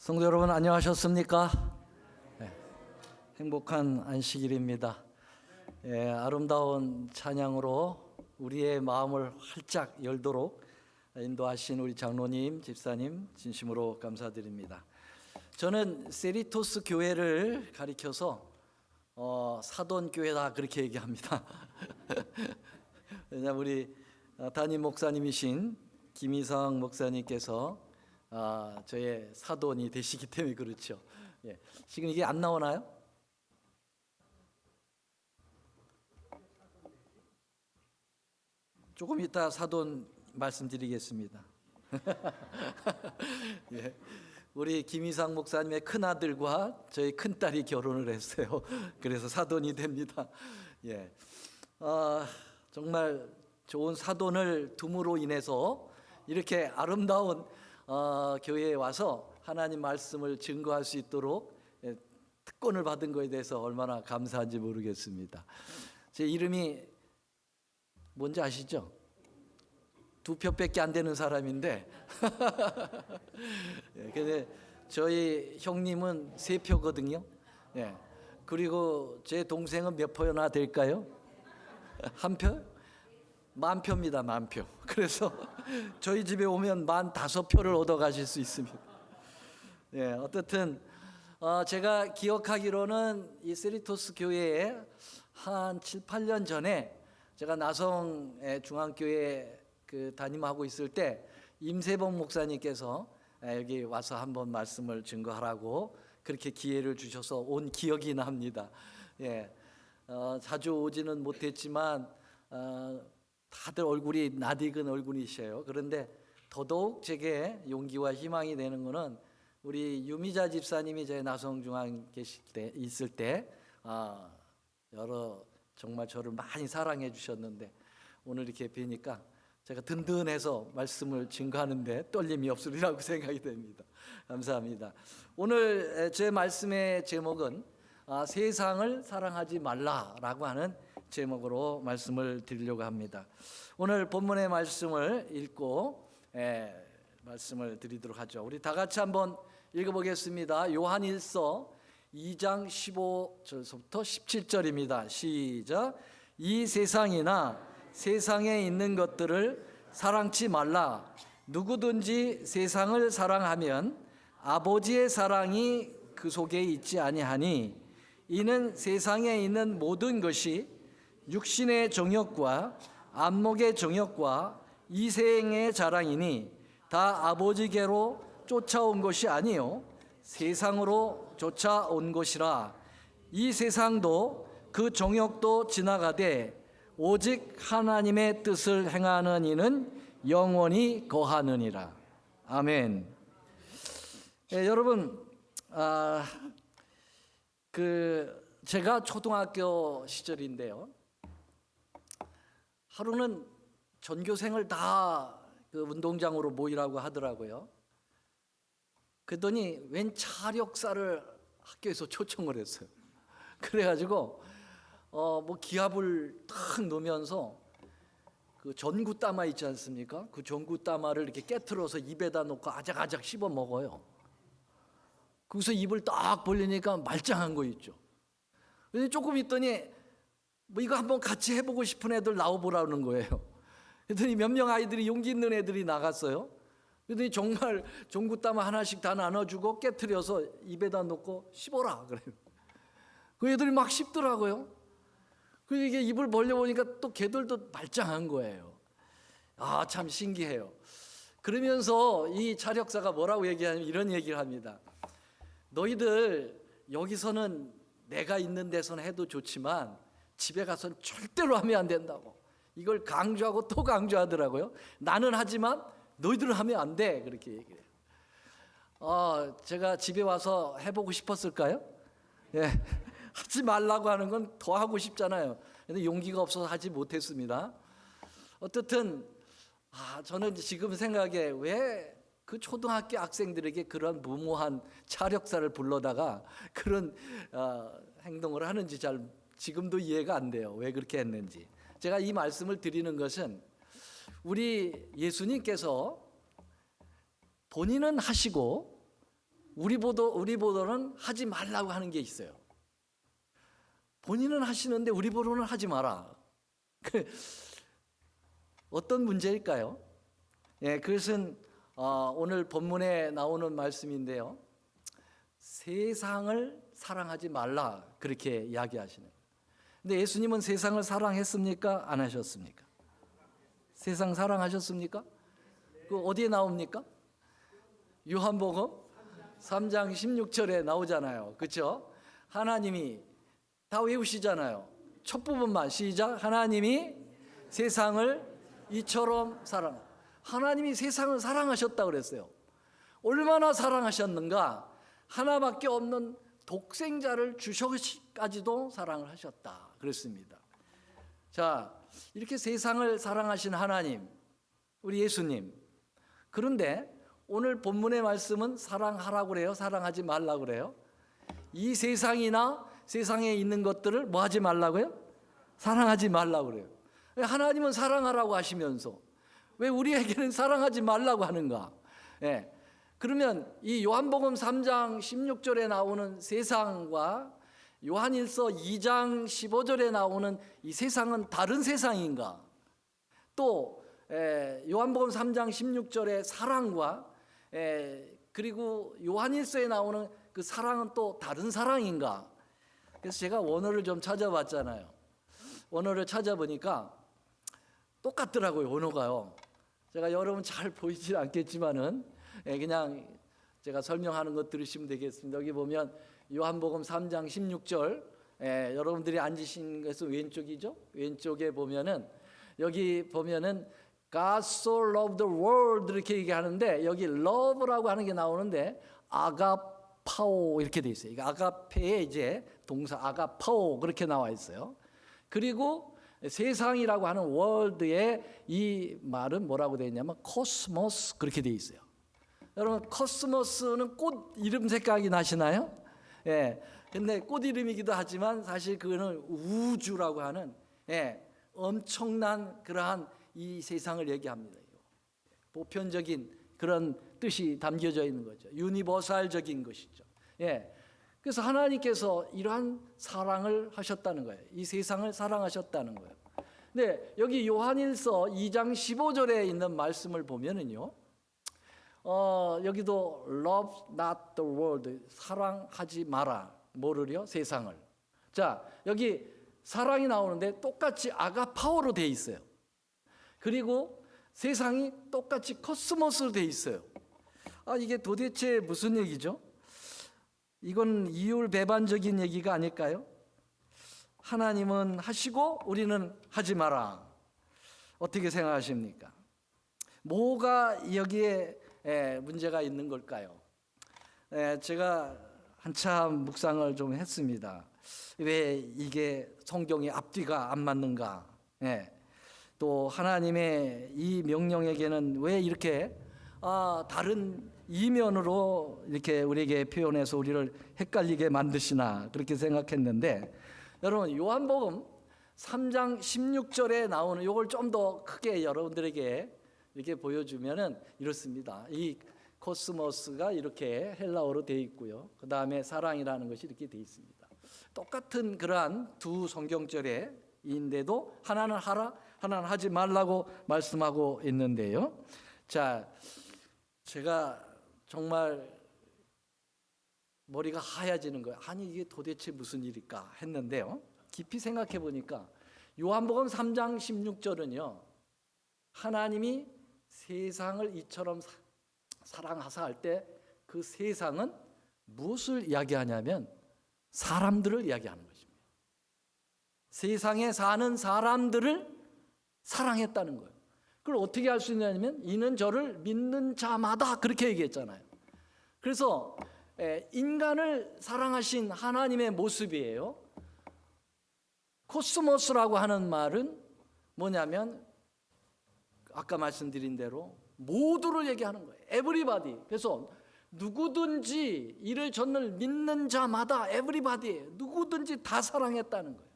성도 여러분 안녕하셨습니까? 네, 행복한 안식일입니다. 아름다운 찬양으로 우리의 마음을 활짝 열도록 인도하신 우리 장로님, 집사님 진심으로 감사드립니다. 저는 세리토스 교회를 가리켜서 사돈 교회다 그렇게 얘기합니다. 왜냐하면 우리 담임 목사님이신 김희상 목사님께서 저의 사돈이 되시기 때문에 그렇죠. 지금 이게 안 나오나요? 조금 이따 사돈 말씀드리겠습니다. 우리 김희상 목사님의 큰아들과 저희 큰딸이 결혼을 했어요. 그래서 사돈이 됩니다. 정말 좋은 사돈을 둠으로 인해서 이렇게 아름다운 교회에 와서 하나님 말씀을 증거할 수 있도록 특권을 받은 것에 대해서 얼마나 감사한지 모르겠습니다. 제 이름이 뭔지 아시죠? 두 표밖에 안 되는 사람인데 근데 저희 형님은 세 표거든요. 그리고 제 동생은 몇 표나 될까요? 한 표? 10,000표입니다. 10,000표. 그래서 저희 집에 오면 15,000표를 얻어 가실 수 있습니다. 어떻든 제가 기억하기로는 이 세리토스 교회에 한 7, 8년 전에 제가 나성의 중앙교회 담임하고 있을 때 임세봉 목사님께서 여기 와서 한번 말씀을 증거하라고 그렇게 기회를 주셔서 온 기억이 납니다. 자주 오지는 못했지만 다들 얼굴이 낯익은 얼굴이셔요. 그런데 더더욱 제게 용기와 희망이 되는 것은 우리 유미자 집사님이 제 나성중앙 있을 때 정말 저를 많이 사랑해 주셨는데 오늘 이렇게 뵈니까 제가 든든해서 말씀을 증거하는데 떨림이 없으리라고 생각이 됩니다. 감사합니다. 오늘 제 말씀의 제목은 세상을 사랑하지 말라라고 하는 제목으로 말씀을 드리려고 합니다. 오늘 본문의 말씀을 읽고 말씀을 드리도록 하죠. 우리 다 같이 한번 읽어보겠습니다. 요한일서 2장 15절부터 17절입니다. 시작. 이 세상이나 세상에 있는 것들을 사랑치 말라. 누구든지 세상을 사랑하면 아버지의 사랑이 그 속에 있지 아니하니 이는 세상에 있는 모든 것이 육신의 정욕과 안목의 정욕과 이생의 자랑이니 다 아버지께로 쫓아온 것이 아니요 세상으로 쫓아온 것이라. 이 세상도 그 정욕도 지나가되 오직 하나님의 뜻을 행하는 이는 영원히 거하느니라. 아멘. 여러분, 제가 초등학교 시절인데요. 하루는 전교생을 다 운동장으로 모이라고 하더라고요. 그랬더니 웬 차력사를 학교에서 초청을 했어요. 그래가지고 기합을 탁 놓으면서 그 전구 따마 있지 않습니까? 그 전구 따마를 이렇게 깨트려서 입에다 놓고 아작아작 씹어 먹어요. 거기서 입을 딱 벌리니까 말짱한 거 있죠. 근데 조금 있더니 이거 한번 같이 해보고 싶은 애들 나와보라는 거예요. 그랬더니 몇 명 아이들이 용기 있는 애들이 나갔어요. 그랬더니 정말 종구따마 하나씩 다 나눠주고 깨트려서 입에다 놓고 씹어라 그래요. 그 애들이 막 씹더라고요. 그래서 이게 입을 벌려보니까 또 걔들도 말짱한 거예요. 참 신기해요. 그러면서 이 차력사가 뭐라고 얘기하냐면 이런 얘기를 합니다. 너희들 여기서는 내가 있는 데서는 해도 좋지만 집에 가서는 절대로 하면 안 된다고. 이걸 강조하고 또 강조하더라고요. 나는 하지만 너희들은 하면 안 돼. 그렇게 얘기해요. 제가 집에 와서 해보고 싶었을까요? 하지 말라고 하는 건 더 하고 싶잖아요. 근데 용기가 없어서 하지 못했습니다. 어쨌든 저는 지금 생각에 왜 그 초등학교 학생들에게 그런 무모한 차력사를 불러다가 그런 행동을 하는지 잘 지금도 이해가 안 돼요. 왜 그렇게 했는지. 제가 이 말씀을 드리는 것은 우리 예수님께서 본인은 하시고 우리보다는 하지 말라고 하는 게 있어요. 본인은 하시는데 우리보다는 하지 마라. 어떤 문제일까요? 예, 그것은 오늘 본문에 나오는 말씀인데요. 세상을 사랑하지 말라 그렇게 이야기하시네요. 근데 예수님은 세상을 사랑했습니까? 안 하셨습니까? 세상 사랑하셨습니까? 그 어디에 나옵니까? 요한복음 3장 16절에 나오잖아요. 그렇죠? 하나님이 다 외우시잖아요. 첫 부분만 시작. 하나님이 세상을 이처럼 하나님이 세상을 사랑하셨다 그랬어요. 얼마나 사랑하셨는가? 하나밖에 없는 독생자를 주셔까지도 사랑을 하셨다 그랬습니다. 자, 이렇게 세상을 사랑하신 하나님, 우리 예수님. 그런데 오늘 본문의 말씀은 사랑하라고 그래요? 사랑하지 말라고 그래요? 이 세상이나 세상에 있는 것들을 뭐 하지 말라고요? 사랑하지 말라고 그래요. 하나님은 사랑하라고 하시면서 왜 우리에게는 사랑하지 말라고 하는가? 예. 그러면 이 요한복음 3장 16절에 나오는 세상과 요한일서 2장 15절에 나오는 이 세상은 다른 세상인가? 또 요한복음 3장 16절의 사랑과 그리고 요한일서에 나오는 그 사랑은 또 다른 사랑인가? 그래서 제가 원어를 좀 찾아봤잖아요. 원어를 찾아보니까 똑같더라고요. 원어가요. 제가 여러분 잘 보이지 않겠지만은 그냥 제가 설명하는 것 들으시면 되겠습니다. 여기 보면 요한복음 3장 16절 여러분들이 앉으신 것은 왼쪽이죠. 왼쪽에 보면은 여기 보면은 God so loved the world 이렇게 얘기하는데 여기 love라고 하는 게 나오는데 아가파오 이렇게 돼 있어요. 이거 아가페의 이제 동사 아가파오 그렇게 나와 있어요. 그리고 세상이라고 하는 world의 이 말은 뭐라고 되어 있냐면 코스모스 그렇게 돼 있어요. 여러분 코스모스는 꽃 이름 생각이 나시나요? 예. 근데 꽃 이름이기도 하지만 사실 그거는 우주라고 하는 엄청난 그러한 이 세상을 얘기합니다. 보편적인 그런 뜻이 담겨져 있는 거죠. 유니버설적인 것이죠. 예. 그래서 하나님께서 이러한 사랑을 하셨다는 거예요. 이 세상을 사랑하셨다는 거예요. 근데 여기 요한일서 2장 15절에 있는 말씀을 보면은요. 여기도 love not the world 사랑하지 마라. 뭐를요? 세상을. 자, 여기 사랑이 나오는데 똑같이 아가파오로 돼 있어요. 그리고 세상이 똑같이 코스모스로 돼 있어요. 이게 도대체 무슨 얘기죠? 이건 이율배반적인 얘기가 아닐까요? 하나님은 하시고 우리는 하지 마라. 어떻게 생각하십니까? 뭐가 여기에 문제가 있는 걸까요? 제가 한참 묵상을 좀 했습니다. 왜 이게 성경의 앞뒤가 안 맞는가? 또 하나님의 이 명령에게는 왜 이렇게 다른 이면으로 이렇게 우리에게 표현해서 우리를 헷갈리게 만드시나 그렇게 생각했는데 여러분 요한복음 3장 16절에 나오는 이걸 좀 더 크게 여러분들에게 이렇게 보여주면은 이렇습니다. 이 코스모스가 이렇게 헬라어로 되어 있고요. 그 다음에 사랑이라는 것이 이렇게 되어 있습니다. 똑같은 그러한 두 성경절에인데도 하나는 하라, 하나는 하지 말라고 말씀하고 있는데요. 자, 제가 정말 머리가 하얘지는 거예요. 아니 이게 도대체 무슨 일일까 했는데요. 깊이 생각해 보니까 요한복음 3장 16절은요. 하나님이 세상을 이처럼 사랑하사 할 때 그 세상은 무엇을 이야기하냐면 사람들을 이야기하는 것입니다. 세상에 사는 사람들을 사랑했다는 거예요. 그걸 어떻게 할 수 있냐면 이는 저를 믿는 자마다 그렇게 얘기했잖아요. 그래서 인간을 사랑하신 하나님의 모습이에요. 코스모스라고 하는 말은 뭐냐면 아까 말씀드린 대로 모두를 얘기하는 거예요. everybody. 그래서 누구든지 이를 저를 믿는 자마다 everybody 누구든지 다 사랑했다는 거예요.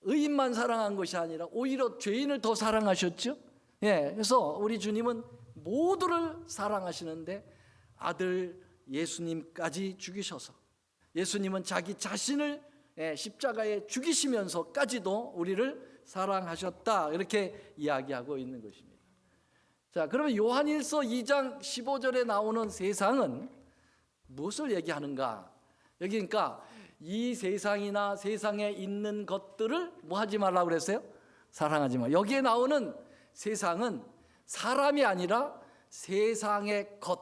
의인만 사랑한 것이 아니라 오히려 죄인을 더 사랑하셨죠. 그래서 우리 주님은 모두를 사랑하시는데 아들 예수님까지 죽이셔서, 예수님은 자기 자신을 십자가에 죽이시면서까지도 우리를 사랑하셨다, 이렇게 이야기하고 있는 것입니다. 자, 그러면 요한일서 2장 15절에 나오는 세상은 무엇을 얘기하는가? 여기 그러니까 이 세상이나 세상에 있는 것들을 뭐 하지 말라고 그랬어요? 사랑하지 마. 여기에 나오는 세상은 사람이 아니라 세상의 것,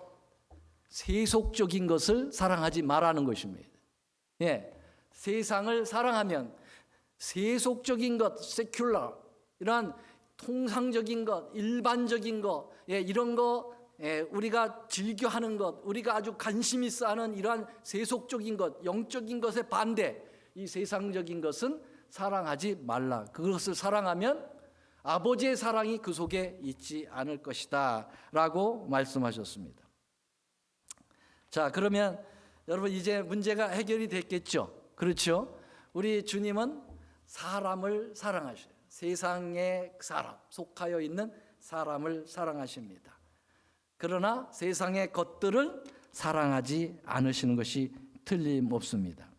세속적인 것을 사랑하지 말라는 것입니다. 예, 세상을 사랑하면 세속적인 것, secular, 이러한 통상적인 것, 일반적인 것, 이런 거, 우리가 즐겨하는 것, 우리가 아주 관심 있어 하는 이러한 세속적인 것, 영적인 것에 반대, 이 세상적인 것은 사랑하지 말라. 그것을 사랑하면 아버지의 사랑이 그 속에 있지 않을 것이다 라고 말씀하셨습니다. 자, 그러면 여러분 이제 문제가 해결이 됐겠죠? 그렇죠? 우리 주님은 사람을 사랑하셔요. 세상의 사람, 속하여 있는 사람을 사랑하십니다. 그러나 세상의 것들을 사랑하지 않으시는 것이 틀림없습니다.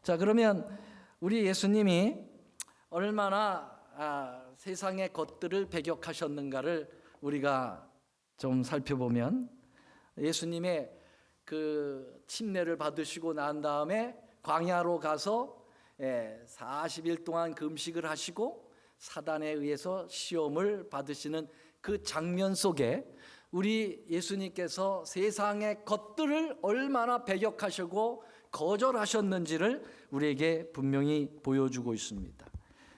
자, 그러면 우리 예수님이 얼마나 세상의 것들을 배격하셨는가를 우리가 좀 살펴보면, 예수님의 그 침례를 받으시고 난 다음에 광야로 가서 40일 동안 금식을 하시고 사단에 의해서 시험을 받으시는 그 장면 속에 우리 예수님께서 세상의 것들을 얼마나 배격하시고 거절하셨는지를 우리에게 분명히 보여주고 있습니다.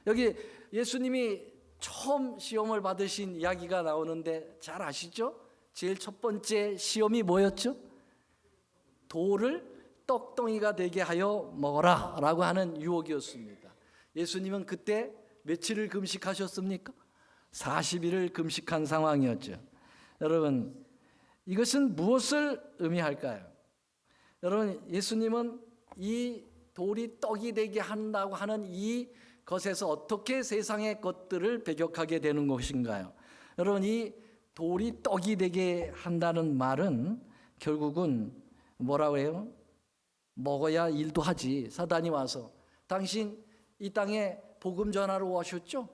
여기 예수님이 처음 시험을 받으신 이야기가 나오는데 잘 아시죠? 제일 첫 번째 시험이 뭐였죠? 돌을 떡덩이가 되게 하여 먹어라 라고 하는 유혹이었습니다. 예수님은 그때 며칠을 금식하셨습니까? 40일을 금식한 상황이었죠. 여러분, 이것은 무엇을 의미할까요? 여러분, 예수님은 이 돌이 떡이 되게 한다고 하는 이 것에서 어떻게 세상의 것들을 배격하게 되는 것인가요? 여러분, 이 돌이 떡이 되게 한다는 말은 결국은 뭐라고 해요? 먹어야 일도 하지. 사단이 와서 당신 이 땅에 복음 전하러 오셨죠?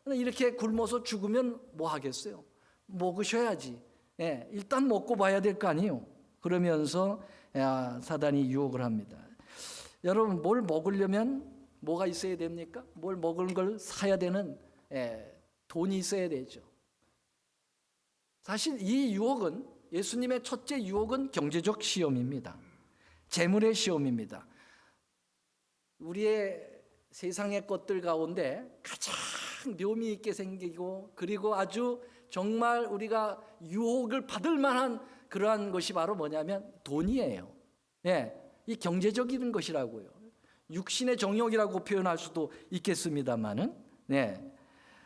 이렇게 굶어서 죽으면 뭐 하겠어요? 먹으셔야지. 일단 먹고 봐야 될 거 아니에요. 그러면서 사단이 유혹을 합니다. 여러분, 뭘 먹으려면 뭐가 있어야 됩니까? 뭘 먹을 걸 사야 되는 돈이 있어야 되죠. 사실 이 유혹은, 예수님의 첫째 유혹은 경제적 시험입니다. 재물의 시험입니다. 우리의 세상의 것들 가운데 가장 묘미 있게 생기고, 그리고 아주 정말 우리가 유혹을 받을 만한 그러한 것이 바로 뭐냐면 돈이에요. 이 경제적인 것이라고요. 육신의 정욕이라고 표현할 수도 있겠습니다만은.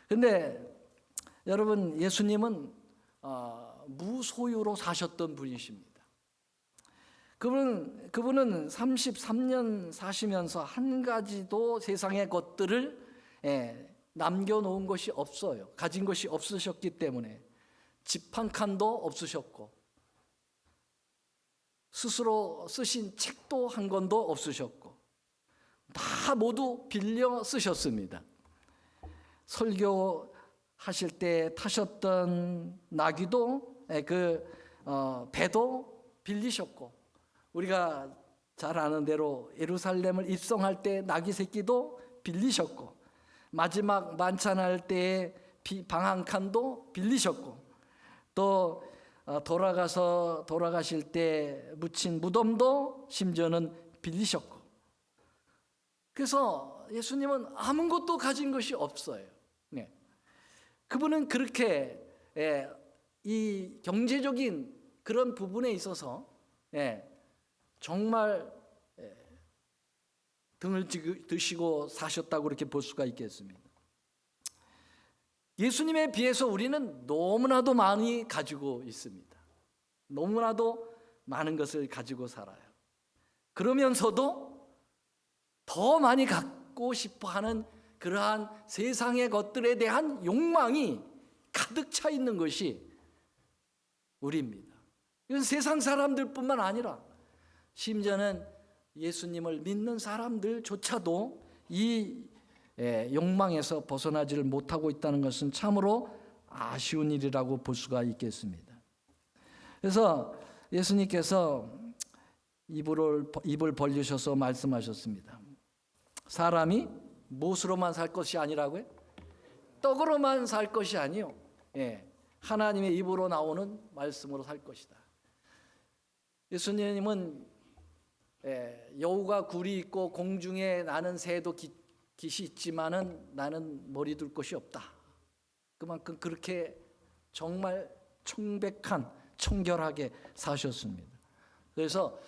근데 여러분, 예수님은 무소유로 사셨던 분이십니다. 그분은 33년 사시면서 한 가지도 세상의 것들을 남겨놓은 것이 없어요. 가진 것이 없으셨기 때문에 집 한 칸도 없으셨고, 스스로 쓰신 책도 한 권도 없으셨고, 다 모두 빌려 쓰셨습니다. 설교하실 때 타셨던 나귀도, 배도 빌리셨고, 우리가 잘 아는 대로 예루살렘을 입성할 때 나귀 새끼도 빌리셨고, 마지막 만찬할 때 방 한 칸도 빌리셨고, 또 돌아가실 때 묻힌 무덤도 심지어는 빌리셨고, 그래서 예수님은 아무것도 가진 것이 없어요. 그분은 그렇게 이 경제적인 그런 부분에 있어서 정말 등을 드시고 사셨다고 그렇게 볼 수가 있겠습니다. 예수님에 비해서 우리는 너무나도 많이 가지고 있습니다. 너무나도 많은 것을 가지고 살아요. 그러면서도 더 많이 갖고 싶어 하는 그러한 세상의 것들에 대한 욕망이 가득 차 있는 것이 우리입니다. 이건 세상 사람들뿐만 아니라 심지어는 예수님을 믿는 사람들조차도 이 욕망에서 벗어나지를 못하고 있다는 것은 참으로 아쉬운 일이라고 볼 수가 있겠습니다. 그래서 예수님께서 입을 벌리셔서 말씀하셨습니다. 사람이 무엇으로만 살 것이 아니라고요? 떡으로만 살 것이 아니요, 하나님의 입으로 나오는 말씀으로 살 것이다. 예수님은 여우가 굴이 있고 공중에 나는 새도 깃이 있지만은 나는 머리 둘 곳이 없다. 그만큼 그렇게 정말 청백한, 청결하게 사셨습니다. 그래서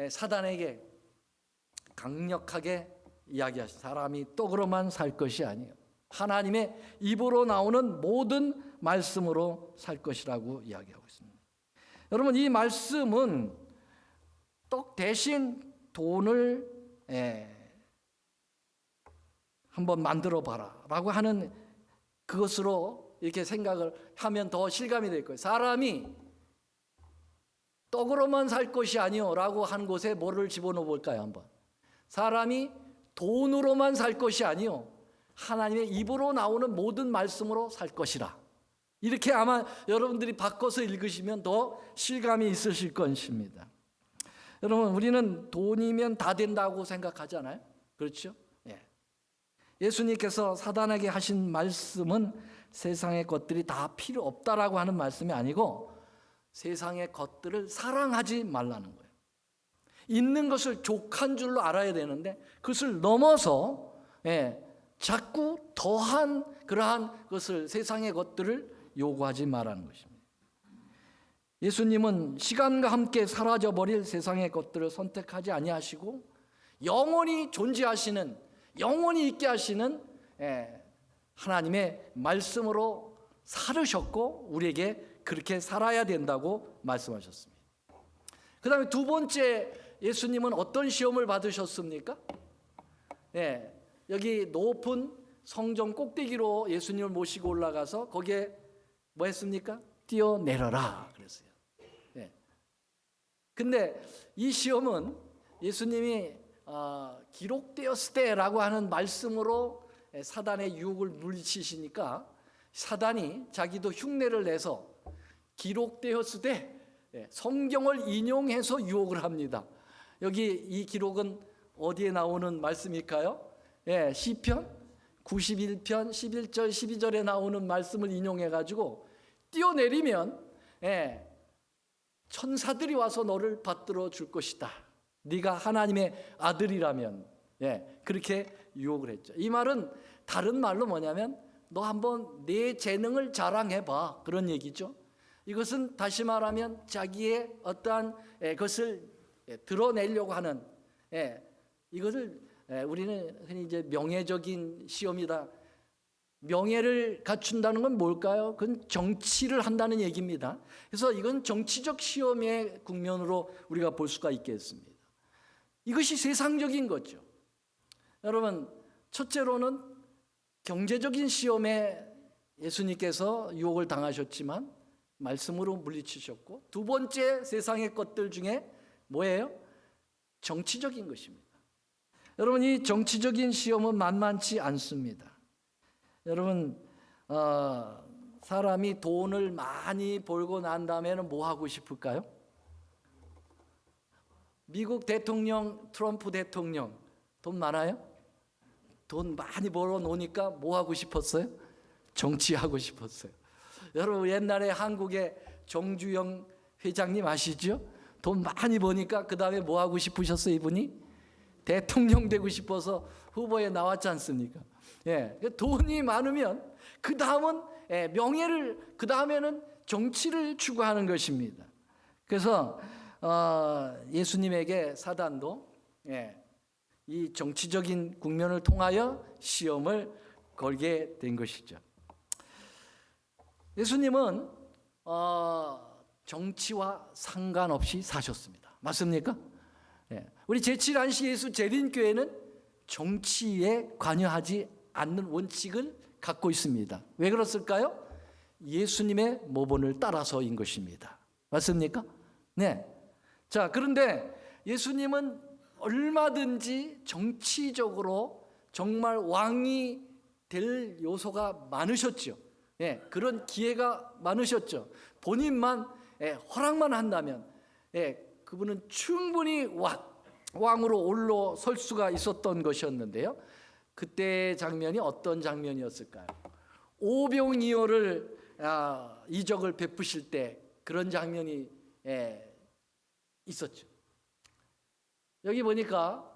사단에게 강력하게 이야기하신, 사람이 떡으로만 살 것이 아니에요, 하나님의 입으로 나오는 모든 말씀으로 살 것이라고 이야기하고 있습니다. 여러분, 이 말씀은 떡 대신 돈을 한번 만들어 봐라 라고 하는 그것으로 이렇게 생각을 하면 더 실감이 될 거예요. 사람이 떡으로만 살 것이 아니요 라고 한 곳에 뭐를 집어넣어 볼까요? 한번. 사람이 돈으로만 살 것이 아니요 하나님의 입으로 나오는 모든 말씀으로 살 것이라. 이렇게 아마 여러분들이 바꿔서 읽으시면 더 실감이 있으실 것입니다. 여러분, 우리는 돈이면 다 된다고 생각하잖아요. 그렇죠? 예수님께서 사단에게 하신 말씀은 세상의 것들이 다 필요 없다라고 하는 말씀이 아니고 세상의 것들을 사랑하지 말라는 거예요. 있는 것을 족한 줄로 알아야 되는데 그것을 넘어서 자꾸 더한 그러한 것을, 세상의 것들을 요구하지 말라는 것입니다. 예수님은 시간과 함께 사라져버릴 세상의 것들을 선택하지 아니하시고 영원히 존재하시는, 영원히 있게 하시는 하나님의 말씀으로 살으셨고 우리에게 그렇게 살아야 된다고 말씀하셨습니다. 그 다음에 두 번째, 예수님은 어떤 시험을 받으셨습니까? 여기 높은 성전 꼭대기로 예수님을 모시고 올라가서 거기에 뭐 했습니까? 뛰어내려라 그랬어요. 근데 이 시험은 예수님이 기록되었을 때라고 하는 말씀으로 사단의 유혹을 물리치시니까 사단이 자기도 흉내를 내서 기록되었을 때 성경을 인용해서 유혹을 합니다. 여기 이 기록은 어디에 나오는 말씀일까요? 시편 91편 11절 12절에 나오는 말씀을 인용해 가지고 뛰어내리면 천사들이 와서 너를 받들어 줄 것이다. 네가 하나님의 아들이라면. 그렇게 유혹을 했죠. 이 말은 다른 말로 뭐냐면 너 한번 내 재능을 자랑해봐, 그런 얘기죠. 이것은 다시 말하면 자기의 어떠한 것을 드러내려고 하는, 이것을 우리는 흔히 이제 명예적인 시험이다. 명예를 갖춘다는 건 뭘까요? 그건 정치를 한다는 얘기입니다. 그래서 이건 정치적 시험의 국면으로 우리가 볼 수가 있겠습니다. 이것이 세상적인 거죠. 여러분, 첫째로는 경제적인 시험에 예수님께서 유혹을 당하셨지만 말씀으로 물리치셨고, 두 번째 세상의 것들 중에 뭐예요? 정치적인 것입니다. 여러분, 이 정치적인 시험은 만만치 않습니다. 여러분, 사람이 돈을 많이 벌고 난 다음에는 뭐 하고 싶을까요? 미국 대통령, 트럼프 대통령 돈 많아요? 돈 많이 벌어 놓으니까 뭐 하고 싶었어요? 정치하고 싶었어요. 여러분, 옛날에 한국의 정주영 회장님 아시죠? 돈 많이 버니까 그 다음에 뭐 하고 싶으셨어요? 이분이 대통령 되고 싶어서 후보에 나왔지 않습니까? 돈이 많으면 그 다음은 명예를, 그 다음에는 정치를 추구하는 것입니다. 그래서 예수님에게 사단도 이 정치적인 국면을 통하여 시험을 걸게 된 것이죠. 예수님은 정치와 상관없이 사셨습니다. 맞습니까? 우리 제7안시 예수 재림교회는 정치에 관여하지 않는 원칙을 갖고 있습니다. 왜 그렇을까요? 예수님의 모본을 따라서인 것입니다. 맞습니까? 네. 자, 그런데 예수님은 얼마든지 정치적으로 정말 왕이 될 요소가 많으셨죠. 예, 그런 기회가 많으셨죠. 본인만 허락만 한다면 그분은 충분히 왕으로 올라설 수가 있었던 것이었는데요. 그때 장면이 어떤 장면이었을까요? 오병이어를 이적을 베푸실 때 그런 장면이 있었죠. 여기 보니까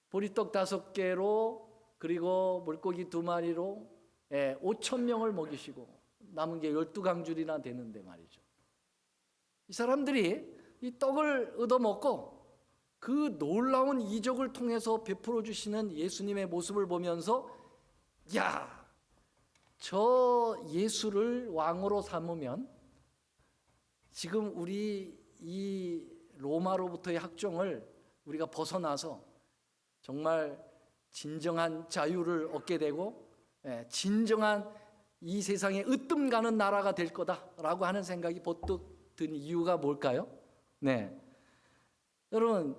보리떡 5개로 그리고 물고기 2마리로 5,000명을 먹이시고 남은 게 12강줄이나 되는데 말이죠. 이 사람들이 이 떡을 얻어먹고 그 놀라운 이적을 통해서 베풀어 주시는 예수님의 모습을 보면서 야, 저 예수를 왕으로 삼으면 지금 우리 이 로마로부터의 학종을 우리가 벗어나서 정말 진정한 자유를 얻게 되고 진정한 이 세상에 으뜸 가는 나라가 될 거다라고 하는 생각이 번뜩 든 이유가 뭘까요? 네, 여러분,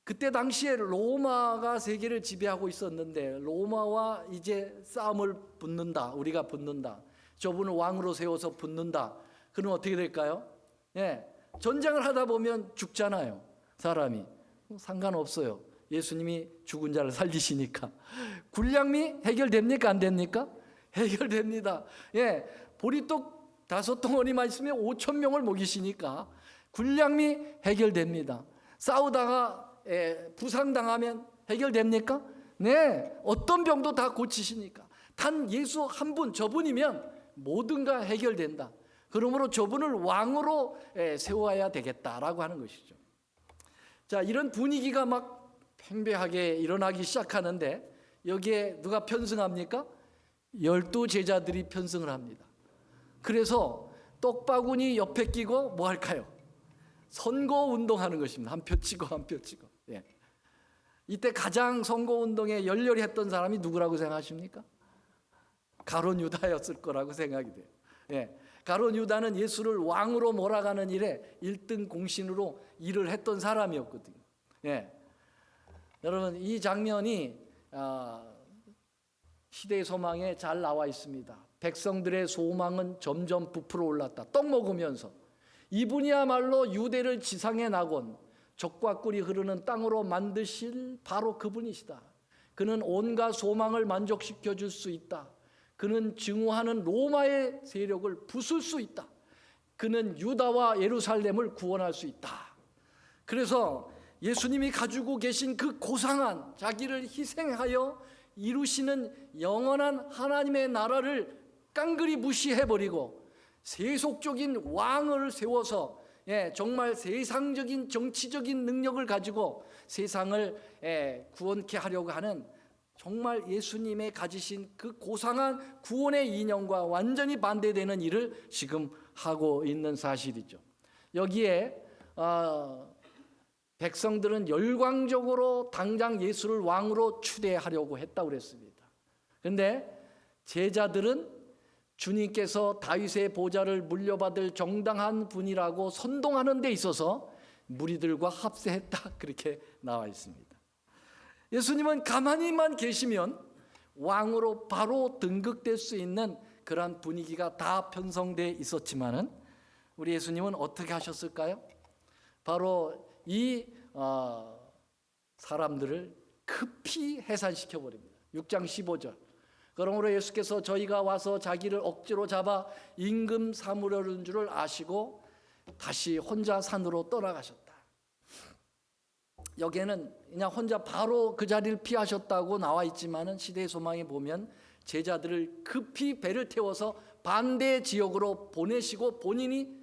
그때 당시에 로마가 세계를 지배하고 있었는데 로마와 이제 싸움을 붙는다, 우리가 붙는다, 저분을 왕으로 세워서 붙는다. 그럼 어떻게 될까요? 전쟁을 하다 보면 죽잖아요. 사람이 상관없어요. 예수님이 죽은 자를 살리시니까. 군량미 해결됩니까? 안 됩니까? 해결됩니다. 보리떡 5덩어리만 있으면 5,000명을 먹이시니까 군량미 해결됩니다. 싸우다가 부상당하면 해결됩니까? 네, 어떤 병도 다 고치시니까. 단 예수 한 분, 저분이면 모든가 해결된다. 그러므로 저분을 왕으로 세워야 되겠다라고 하는 것이죠. 자, 이런 분위기가 막 팽배하게 일어나기 시작하는데 여기에 누가 편승합니까? 12제자들이 편승을 합니다. 그래서 떡바구니 옆에 끼고 뭐 할까요? 선거운동하는 것입니다. 한 표 치고 한 표 치고. 이때 가장 선거운동에 열렬히 했던 사람이 누구라고 생각하십니까? 가룟 유다였을 거라고 생각이 돼요. 가룟 유다는 예수를 왕으로 몰아가는 일에 1등 공신으로 일을 했던 사람이었거든요. 여러분, 이 장면이 시대의 소망에 잘 나와 있습니다. 백성들의 소망은 점점 부풀어 올랐다. 떡 먹으면서 이분이야말로 유대를 지상에 낙원, 젖과 꿀이 흐르는 땅으로 만드실 바로 그분이시다. 그는 온갖 소망을 만족시켜 줄 수 있다. 그는 증오하는 로마의 세력을 부술 수 있다. 그는 유다와 예루살렘을 구원할 수 있다. 그래서 예수님이 가지고 계신 그 고상한 자기를 희생하여 이루시는 영원한 하나님의 나라를 깡그리 무시해버리고 세속적인 왕을 세워서 정말 세상적인 정치적인 능력을 가지고 세상을 구원케 하려고 하는 정말 예수님의 가지신 그 고상한 구원의 이념과 완전히 반대되는 일을 지금 하고 있는 사실이죠. 여기에 백성들은 열광적으로 당장 예수를 왕으로 추대하려고 했다고 그랬습니다. 그런데 제자들은 주님께서 다윗의 보좌를 물려받을 정당한 분이라고 선동하는 데 있어서 무리들과 합세했다, 그렇게 나와 있습니다. 예수님은 가만히만 계시면 왕으로 바로 등극될 수 있는 그런 분위기가 다 편성되어 있었지만은 우리 예수님은 어떻게 하셨을까요? 바로 이 사람들을 급히 해산시켜 버립니다. 6장 15절. 그러므로 예수께서 저희가 와서 자기를 억지로 잡아 임금 삼으려는 줄을 아시고 다시 혼자 산으로 떠나가셨다. 여기에는 그냥 혼자 바로 그 자리를 피하셨다고 나와 있지만은 시대의 소망에 보면 제자들을 급히 배를 태워서 반대 지역으로 보내시고 본인이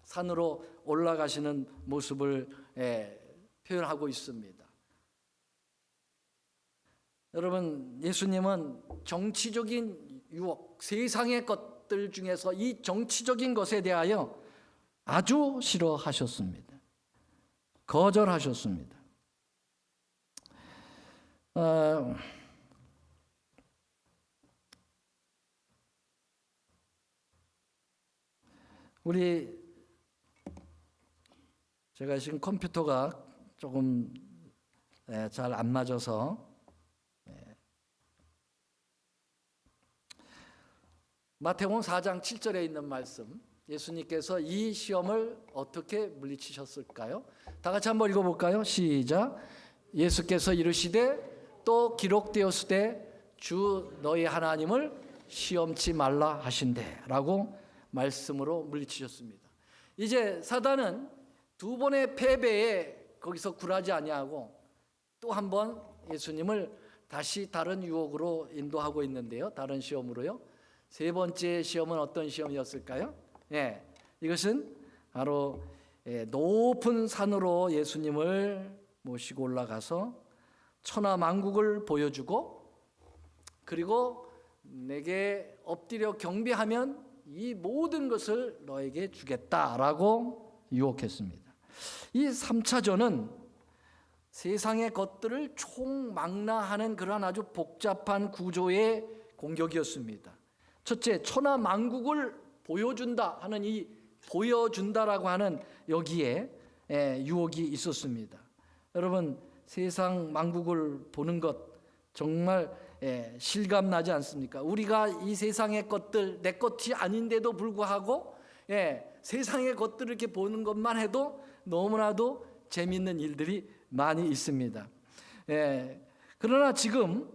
산으로 올라가시는 모습을 표현하고 있습니다. 여러분, 예수님은 정치적인 유혹, 세상의 것들 중에서 이 정치적인 것에 대하여 아주 싫어하셨습니다. 거절하셨습니다. 우리 제가 지금 컴퓨터가 조금 잘 안 맞아서 마태복음 4장 7절에 있는 말씀, 예수님께서 이 시험을 어떻게 물리치셨을까요? 다 같이 한번 읽어볼까요? 시작. 예수께서 이르시되 또 기록되었으되 주 너희 하나님을 시험치 말라 하신대 라고 말씀으로 물리치셨습니다. 이제 사단은 두 번의 패배에 거기서 굴하지 아니하고 또 한 번 예수님을 다시 다른 유혹으로 인도하고 있는데요. 다른 시험으로요. 세 번째 시험은 어떤 시험이었을까요? 이것은 바로 높은 산으로 예수님을 모시고 올라가서 천하 만국을 보여주고, 그리고 내게 엎드려 경배하면 이 모든 것을 너에게 주겠다라고 유혹했습니다. 이 3차전은 세상의 것들을 총망라하는 그러한 아주 복잡한 구조의 공격이었습니다. 첫째, 천하 만국을 보여준다 하는 이 보여준다라고 하는 여기에 유혹이 있었습니다. 여러분, 세상 만국을 보는 것 정말 실감 나지 않습니까? 우리가 이 세상의 것들, 내 것이 아닌데도 불구하고 세상의 것들을 이렇게 보는 것만 해도 너무나도 재미있는 일들이 많이 있습니다. 그러나 지금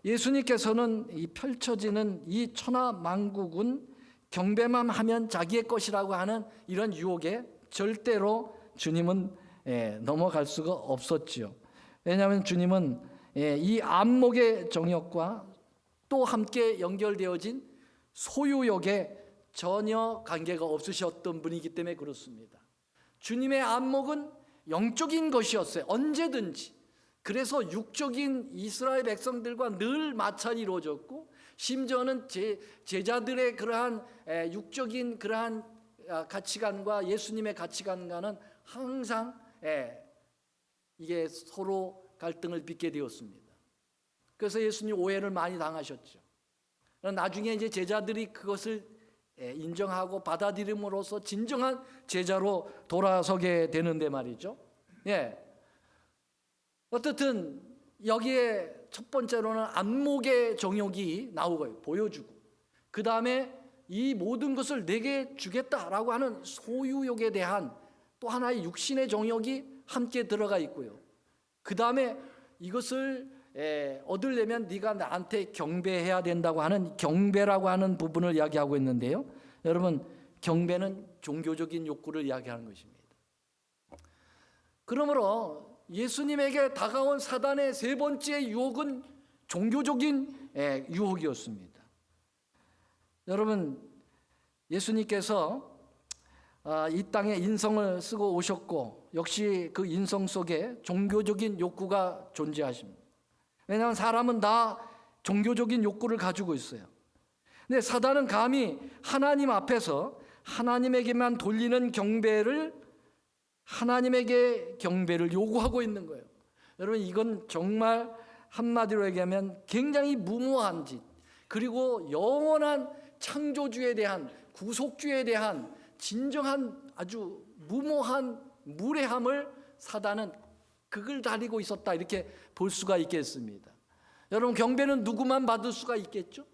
예수님께서는 이 펼쳐지는 이 천하 만국은 경배만 하면 자기의 것이라고 하는 이런 유혹에 절대로 주님은 넘어갈 수가 없었지요. 왜냐하면 주님은 이 안목의 정욕과 또 함께 연결되어진 소유욕에 전혀 관계가 없으셨던 분이기 때문에 그렇습니다. 주님의 안목은 영적인 것이었어요. 언제든지. 그래서 육적인 이스라엘 백성들과 늘 마찰이 이루어졌고, 심지어는 제자들의 그러한 육적인 그러한 가치관과 예수님의 가치관과는 항상 이게 서로 갈등을 빚게 되었습니다. 그래서 예수님 오해를 많이 당하셨죠. 나중에 이제 제자들이 그것을 인정하고 받아들임으로써 진정한 제자로 돌아서게 되는데 말이죠. 어떻든 여기에 첫 번째로는 안목의 정욕이 나오고요. 보여주고, 그 다음에 이 모든 것을 내게 주겠다라고 하는 소유욕에 대한 또 하나의 육신의 정욕이 함께 들어가 있고요. 그 다음에 이것을 얻으려면 네가 나한테 경배해야 된다고 하는 경배라고 하는 부분을 이야기하고 있는데요. 여러분, 경배는 종교적인 욕구를 이야기하는 것입니다. 그러므로 예수님에게 다가온 사단의 세 번째 유혹은 종교적인 유혹이었습니다. 여러분, 예수님께서 이 땅에 인성을 쓰고 오셨고, 역시 그 인성 속에 종교적인 욕구가 존재하십니다. 왜냐하면 사람은 다 종교적인 욕구를 가지고 있어요. 근데 사단은 감히 하나님 앞에서 하나님에게만 돌리는 하나님에게 경배를 요구하고 있는 거예요. 여러분, 이건 정말 한마디로 얘기하면 굉장히 무모한 짓, 그리고 영원한 창조주에 대한, 구속주에 대한 진정한 아주 무모한 무례함을 사단은 극을 다리고 있었다, 이렇게 볼 수가 있겠습니다. 여러분, 경배는 누구만 받을 수가 있겠죠?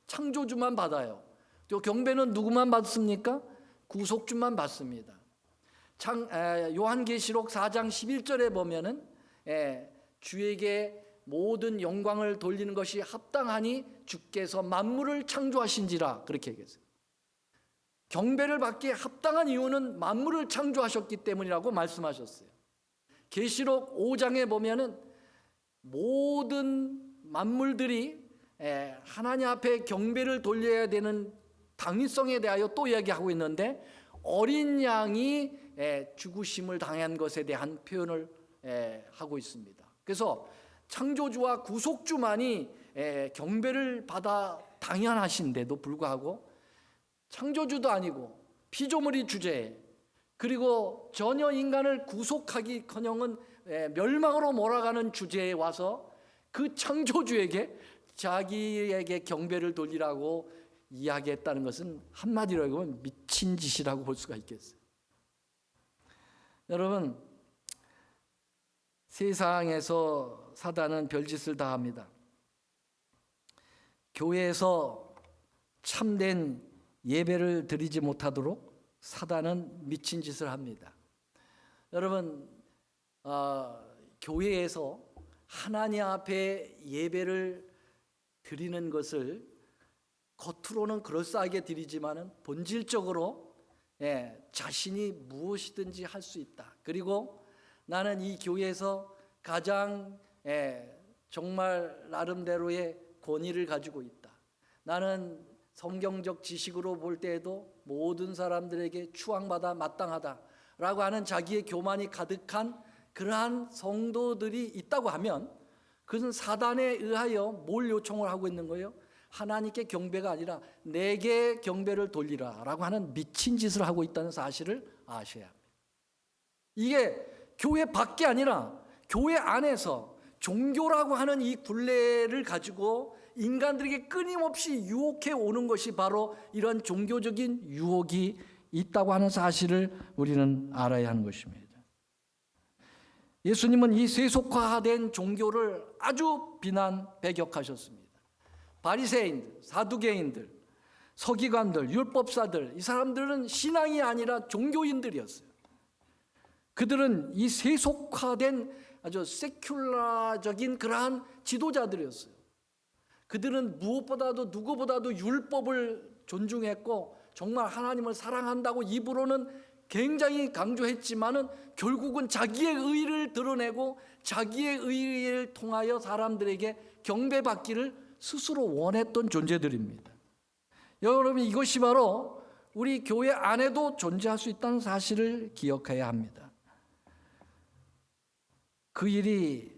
창조주만 받아요. 또 경배는 누구만 받습니까? 구속주만 받습니다. 요한계시록 4장 11절에 보면은 주에게 모든 영광을 돌리는 것이 합당하니 주께서 만물을 창조하신지라, 그렇게 얘기했어요. 경배를 받기에 합당한 이유는 만물을 창조하셨기 때문이라고 말씀하셨어요. 계시록 5장에 보면은 모든 만물들이 하나님 앞에 경배를 돌려야 되는 당위성에 대하여 또 이야기하고 있는데, 어린 양이 죽으심을 당한 것에 대한 표현을 하고 있습니다. 그래서 창조주와 구속주만이 경배를 받아 당연하신데도 불구하고 창조주도 아니고 피조물이 주제에, 그리고 전혀 인간을 구속하기커녕은 멸망으로 몰아가는 주제에 와서 그 창조주에게 자기에게 경배를 돌리라고 이야기했다는 것은 한마디로 하면 미친 짓이라고 볼 수가 있겠어요. 여러분, 세상에서 사단은 별짓을 다 합니다. 교회에서 참된 예배를 드리지 못하도록 사단은 미친 짓을 합니다. 여러분, 교회에서 하나님 앞에 예배를 드리는 것을 겉으로는 그럴싸하게 드리지만은 본질적으로 자신이 무엇이든지 할 수 있다. 그리고 나는 이 교회에서 가장 정말 나름대로의 권위를 가지고 있다. 나는 성경적 지식으로 볼 때에도 모든 사람들에게 추앙받아 마땅하다라고 하는 자기의 교만이 가득한 그러한 성도들이 있다고 하면 그것은 사단에 의하여 뭘 요청을 하고 있는 거예요? 하나님께 경배가 아니라 내게 경배를 돌리라 라고 하는 미친 짓을 하고 있다는 사실을 아셔야 합니다. 이게 교회 밖이 아니라 교회 안에서 종교라고 하는 이 굴레를 가지고 인간들에게 끊임없이 유혹해 오는 것이 바로 이런 종교적인 유혹이 있다고 하는 사실을 우리는 알아야 하는 것입니다. 예수님은 이 세속화된 종교를 아주 비난 배격하셨습니다. 바리새인들, 사두개인들, 서기관들, 율법사들, 이 사람들은 신앙이 아니라 종교인들이었어요. 그들은 이 세속화된 아주 세큘라적인 그러한 지도자들이었어요. 그들은 무엇보다도 누구보다도 율법을 존중했고 정말 하나님을 사랑한다고 입으로는 굉장히 강조했지만은 결국은 자기의 의를 드러내고 자기의 의를 통하여 사람들에게 경배받기를 스스로 원했던 존재들입니다. 여러분, 이것이 바로 우리 교회 안에도 존재할 수 있다는 사실을 기억해야 합니다. 그 일이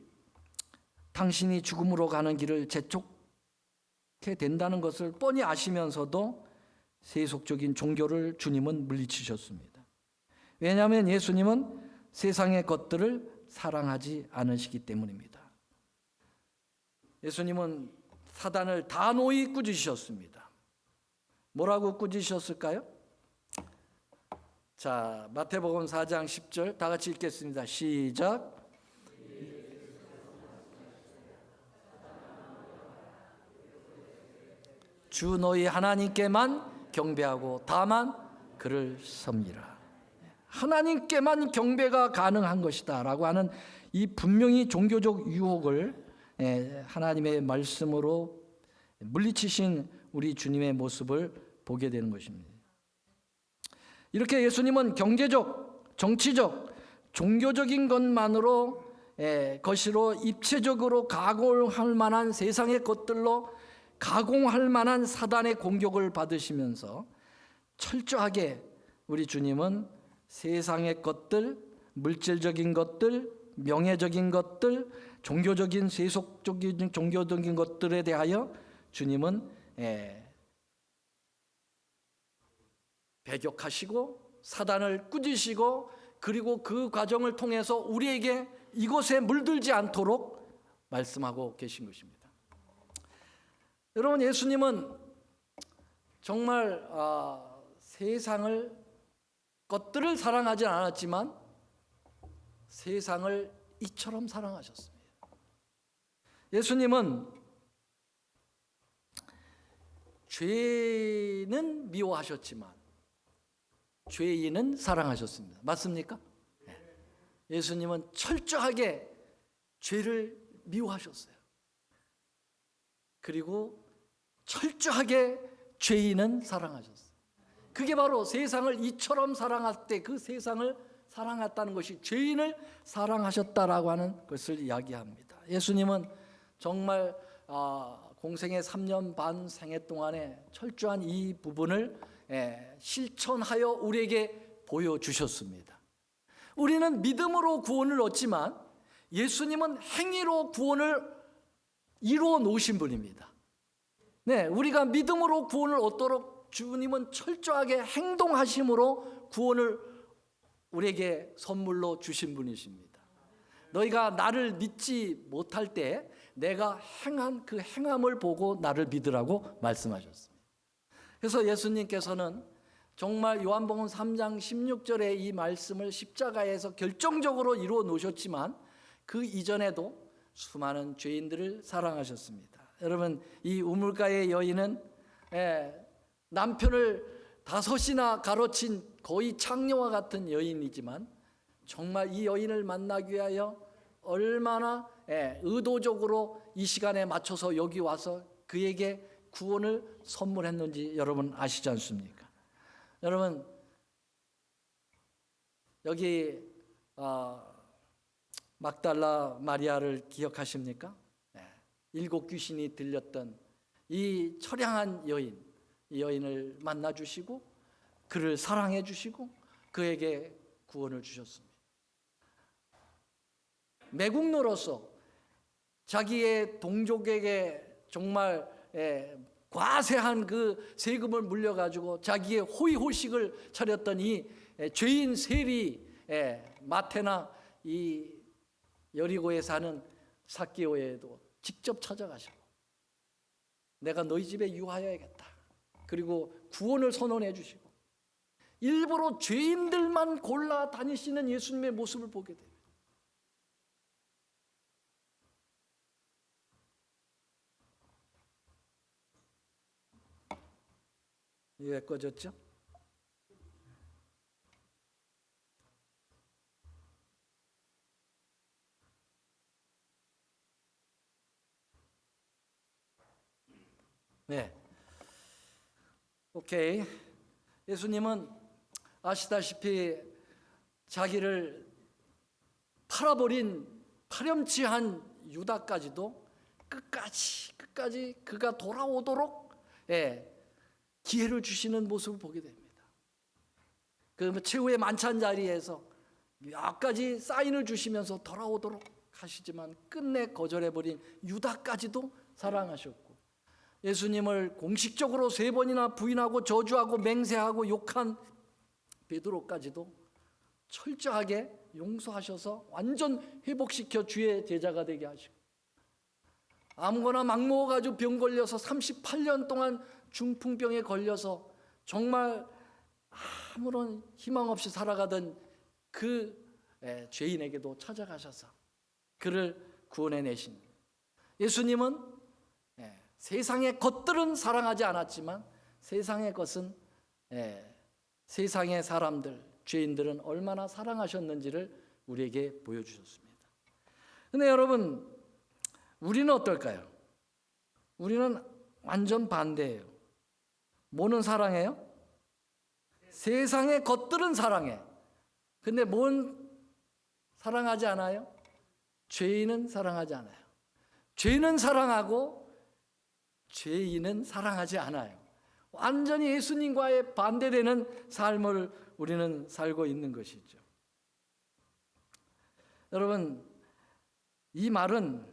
당신이 죽음으로 가는 길을 재촉해 된다는 것을 뻔히 아시면서도 세속적인 종교를 주님은 물리치셨습니다. 왜냐하면 예수님은 세상의 것들을 사랑하지 않으시기 때문입니다. 예수님은 사단을 단호히 꾸짖으셨습니다. 뭐라고 꾸짖으셨을까요? 자, 마태복음 4장 10절 다 같이 읽겠습니다. 시작. 주 너희 하나님께만 경배하고 다만 그를 섬기라. 하나님께만 경배가 가능한 것이다 라고 하는 이 분명히 종교적 유혹을 하나님의 말씀으로 물리치신 우리 주님의 모습을 보게 되는 것입니다. 이렇게 예수님은 경제적, 정치적, 종교적인 것만으로 것으로 입체적으로 가공할 만한 세상의 것들로 가공할 만한 사단의 공격을 받으시면서 철저하게 우리 주님은 세상의 것들, 물질적인 것들, 명예적인 것들, 종교적인 세속적인 종교적인 것들에 대하여 주님은 배격하시고 사단을 꾸짖으시고 그리고 그 과정을 통해서 우리에게 이것에 물들지 않도록 말씀하고 계신 것입니다. 여러분, 예수님은 정말 세상을 것들을 사랑하지 않았지만 세상을 이처럼 사랑하셨습니다. 예수님은 죄는 미워하셨지만 죄인은 사랑하셨습니다. 맞습니까? 예수님은 철저하게 죄를 미워하셨어요. 그리고 철저하게 죄인은 사랑하셨어요. 그게 바로 세상을 이처럼 사랑할 때 그 세상을 사랑했다는 것이 죄인을 사랑하셨다라고 하는 것을 이야기합니다. 예수님은 정말 공생의 3년 반 생애 동안에 철저한 이 부분을 실천하여 우리에게 보여주셨습니다. 우리는 믿음으로 구원을 얻지만 예수님은 행위로 구원을 이루어 놓으신 분입니다. 네, 우리가 믿음으로 구원을 얻도록 주님은 철저하게 행동하심으로 구원을 우리에게 선물로 주신 분이십니다. 너희가 나를 믿지 못할 때 내가 행한 그 행함을 보고 나를 믿으라고 말씀하셨습니다. 그래서 예수님께서는 정말 요한복음 3장 16절의 이 말씀을 십자가에서 결정적으로 이루어 놓으셨지만 그 이전에도 수많은 죄인들을 사랑하셨습니다. 여러분, 이 우물가의 여인은 남편을 5이나 가로친 거의 창녀와 같은 여인이지만 정말 이 여인을 만나기 위하여 얼마나 의도적으로 이 시간에 맞춰서 여기 와서 그에게 구원을 선물했는지 여러분 아시지 않습니까? 여러분, 여기 막달라 마리아를 기억하십니까? 7 귀신이 들렸던 이 처량한 여인, 이 여인을 만나 주시고 그를 사랑해 주시고 그에게 구원을 주셨습니다. 매국노로서 자기의 동족에게 정말 과세한 그 세금을 물려가지고 자기의 호의호식을 차렸던 이 죄인 세리 마태나 이 여리고에 사는 삭개오에도 직접 찾아가시고 내가 너희 집에 유하여야겠다. 그리고 구원을 선언해 주시고 일부러 죄인들만 골라 다니시는 예수님의 모습을 보게 돼요. 왜 꺼졌죠? 네. 오케이. 예수님은 아시다시피 자기를 팔아버린 파렴치한 유다까지도 끝까지 그가 돌아오도록 기회를 주시는 모습을 보게 됩니다. 그 최후의 만찬 자리에서 몇 가지 사인을 주시면서 돌아오도록 하시지만 끝내 거절해버린 유다까지도 사랑하셨고 예수님을 공식적으로 3번이나 부인하고 저주하고 맹세하고 욕한 베드로까지도 철저하게 용서하셔서 완전 회복시켜 주의 제자가 되게 하시고 아무거나 막 먹어가지고 병 걸려서 38년 동안 중풍병에 걸려서 정말 아무런 희망 없이 살아가던 그 죄인에게도 찾아가셔서 그를 구원해 내신 예수님은 세상의 것들은 사랑하지 않았지만 세상의 것은 세상의 사람들, 죄인들은 얼마나 사랑하셨는지를 우리에게 보여주셨습니다. 근데 여러분, 우리는 어떨까요? 우리는 완전 반대예요. 뭐는 사랑해요? 세상의 것들은 사랑해. 근데 뭔 사랑하지 않아요? 죄인은 사랑하지 않아요. 죄는 사랑하고 죄인은 사랑하지 않아요. 완전히 예수님과의 반대되는 삶을 우리는 살고 있는 것이죠. 여러분, 이 말은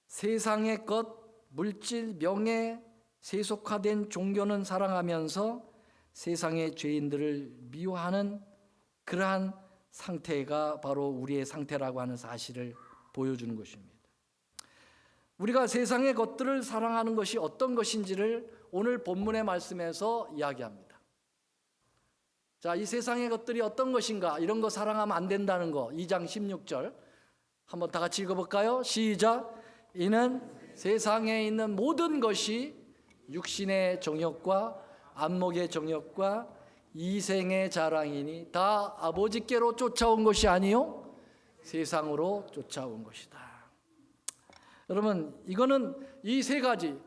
세상의 것, 물질, 명예, 세속화된 종교는 사랑하면서 세상의 죄인들을 미워하는 그러한 상태가 바로 우리의 상태라고 하는 사실을 보여주는 것입니다. 우리가 세상의 것들을 사랑하는 것이 어떤 것인지를 오늘 본문의 말씀에서 이야기합니다. 자, 이 세상의 것들이 어떤 것인가? 이런 거 사랑하면 안 된다는 거. 2장 16절 한번 다 같이 읽어볼까요? 시작. 이는 세상에 있는 모든 것이 육신의 정욕과 안목의 정욕과 이생의 자랑이니 다 아버지께로 쫓아온 것이 아니요 세상으로 쫓아온 것이다. 여러분, 이거는 이 3가지,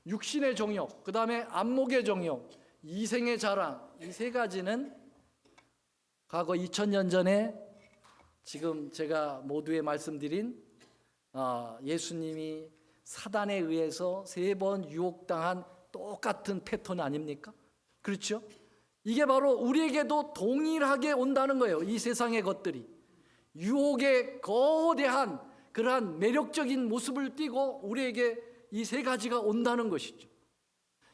육신의 정욕, 그 다음에 안목의 정욕, 이생의 자랑, 이 3가지는 과거 2000년 전에 지금 제가 모두에 말씀드린 예수님이 사단에 의해서 3번 유혹당한 똑같은 패턴 아닙니까? 그렇죠? 이게 바로 우리에게도 동일하게 온다는 거예요. 이 세상의 것들이 유혹의 거대한 그러한 매력적인 모습을 띠고 우리에게 이 3가지가 온다는 것이죠.